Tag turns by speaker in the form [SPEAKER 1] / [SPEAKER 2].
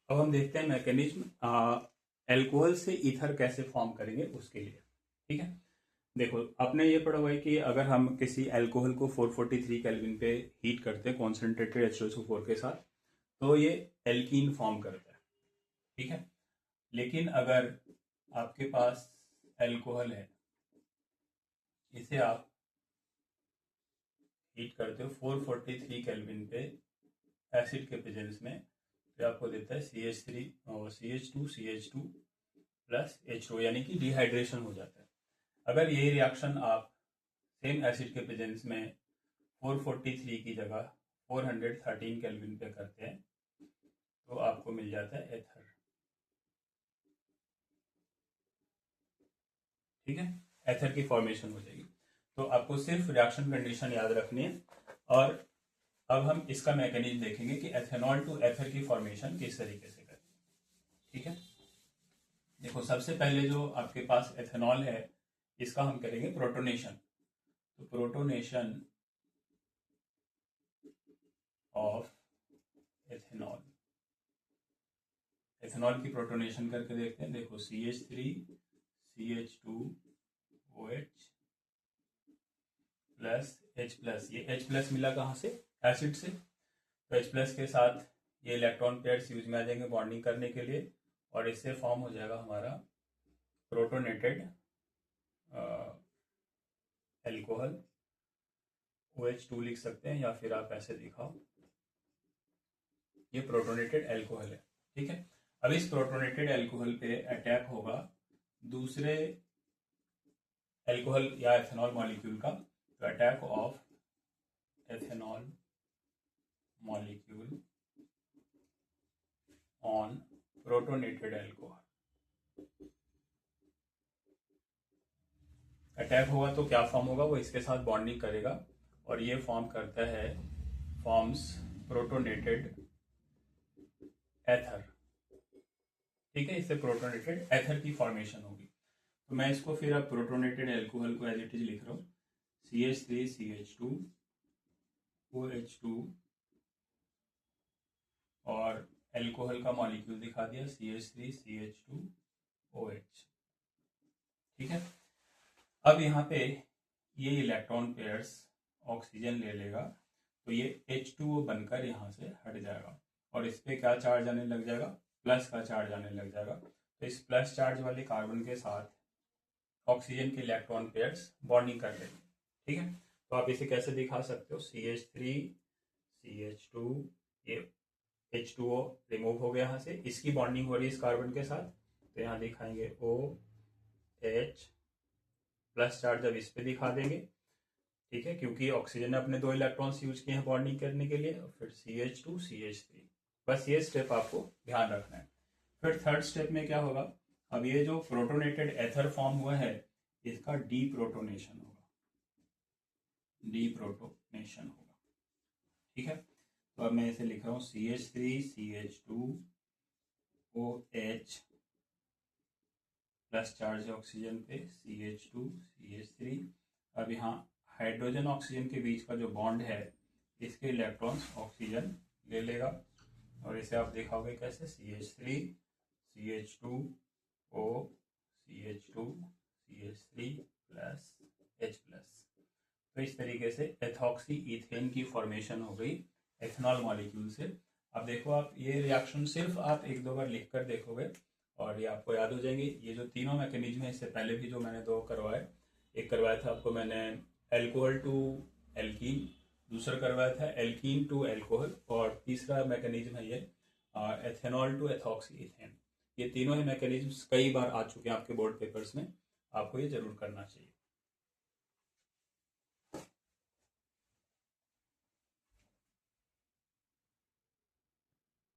[SPEAKER 1] अब हम देखते हैं मैकेनिज्म एल्कोहल से ईथर कैसे फॉर्म करेंगे उसके लिए। ठीक है, देखो आपने ये पढ़ा हुआ है कि अगर हम किसी एल्कोहल को 443 केल्विन पे हीट करते हैं कॉन्सेंट्रेटेड H2SO4 के साथ, तो ये एल्कीन फॉर्म करता है। ठीक है, लेकिन अगर आपके पास एल्कोहल है, इसे आप हीट करते हो 443 केल्विन पे एसिड के प्रेजेंस में, तो आपको देता है CH3 और CH2 प्लस H2, यानी कि डिहाइड्रेशन हो जाता है। अगर यही रिएक्शन आप सेम एसिड के प्रेजेंस में 443 की जगह 413 केल्विन पे करते हैं, तो आपको मिल जाता है एथर। ठीक है, एथर की फॉर्मेशन हो जाएगी। तो आपको सिर्फ रिएक्शन कंडीशन याद रखनी है। और अब हम इसका मैकेनिज्म देखेंगे कि एथेनॉल टू एथर की फॉर्मेशन किस तरीके से करें। ठीक है, देखो सबसे पहले जो आपके पास एथेनॉल है, इसका हम करेंगे प्रोटोनेशन। तो प्रोटोनेशन ऑफ एथेनॉल, एथेनॉल की प्रोटोनेशन करके देखते हैं। देखो CH3 CH2OH plus H plus, ये H प्लस मिला कहाँ से? एसिड से। तो H प्लस के साथ ये इलेक्ट्रॉन पेयर्स यूज में आ जाएंगे बॉन्डिंग करने के लिए, और इससे फॉर्म हो जाएगा हमारा प्रोटोनेटेड एल्कोहल। OH2 लिख सकते हैं, या फिर आप ऐसे दिखाओ, ये प्रोटोनेटेड एल्कोहल है। ठीक है, अब इस प्रोटोनेटेड एल्कोहल पे अटैक होगा दूसरे एल्कोहल या एथेनॉल मॉलिक्यूल का। तो attack of ethanol molecule on protonated alcohol, attack होगा तो क्या फॉर्म होगा? वो इसके साथ बॉन्डिंग करेगा और ये फॉर्म करता है, फॉर्म्स प्रोटोनेटेड एथर। ठीक है, इससे प्रोटोनेटेड एथर की फॉर्मेशन होगी। तो मैं इसको फिर अब प्रोटोनेटेड एल्कोहल को एज इट इज लिख रहा हूँ, CH3 CH2 OH2 और एल्कोहल का मॉलिक्यूल दिखा दिया CH3 CH2 OH। ठीक है, अब यहाँ पे ये इलेक्ट्रॉन पेयर्स ऑक्सीजन ले लेगा, तो ये H2O बनकर यहाँ से हट जाएगा और इस पे क्या चार्ज आने लग जाएगा? प्लस का चार्ज आने लग जाएगा। तो इस प्लस चार्ज वाले कार्बन के साथ ऑक्सीजन के इलेक्ट्रॉन पेयर्स बॉन्डिंग कर लेंगे। ठीक है, तो आप इसे कैसे दिखा सकते हो? CH3 CH2, ये H2O रिमूव हो गया यहाँ से, इसकी बॉन्डिंग हो रही है इस कार्बन के साथ, तो यहाँ दिखाएंगे OH प्लस चार्ज अब इस पे दिखा देंगे। ठीक है, क्योंकि ऑक्सीजन ने अपने 2 इलेक्ट्रॉन्स यूज किए हैं बॉन्डिंग करने के लिए। और फिर CH2 CH3, बस ये स्टेप आपको ध्यान रखना है। फिर थर्ड स्टेप में क्या होगा? अब ये जो प्रोटोनेटेड एथर फॉर्म हुआ है, इसका डीप्रोटोनेशन होगा, डीप्रोटोनेशन होगा। ठीक है, तो अब मैं इसे लिख रहा हूँ CH3 CH2 OH plus charge है ऑक्सीजन पे, CH2 CH3। अब यहाँ हाइड्रोजन ऑक्सीजन के बीच का जो बॉन्ड है, इसके इलेक्ट्रॉन्स ऑक्सीजन ले लेगा और इसे आप देखोगे कैसे? CH3 CH2 O CH2 CH3 plus H plus. तो इस तरीके से एथॉक्सी इथेन की फॉर्मेशन हो गई एथेनॉल मॉलिक्यूल से। अब देखो आप ये रिएक्शन सिर्फ आप 1-2 बार लिख कर देखोगे और ये आपको याद हो जाएंगे। ये जो तीनों मैकेनिज्म है, इससे पहले भी जो मैंने 2 करवाए, एक करवाया था आपको मैंने एल्कोहल टू एल्कीन, दूसरा करवाया था एल्कीन टू एल्कोहल, और तीसरा मैकेनिज्म है ये एथेनॉल टू एथॉक्सी इथेन। ये तीनों ही मैकेनिज्म कई बार आ चुके हैं आपके बोर्ड पेपर्स में, आपको ये जरूर करना चाहिए।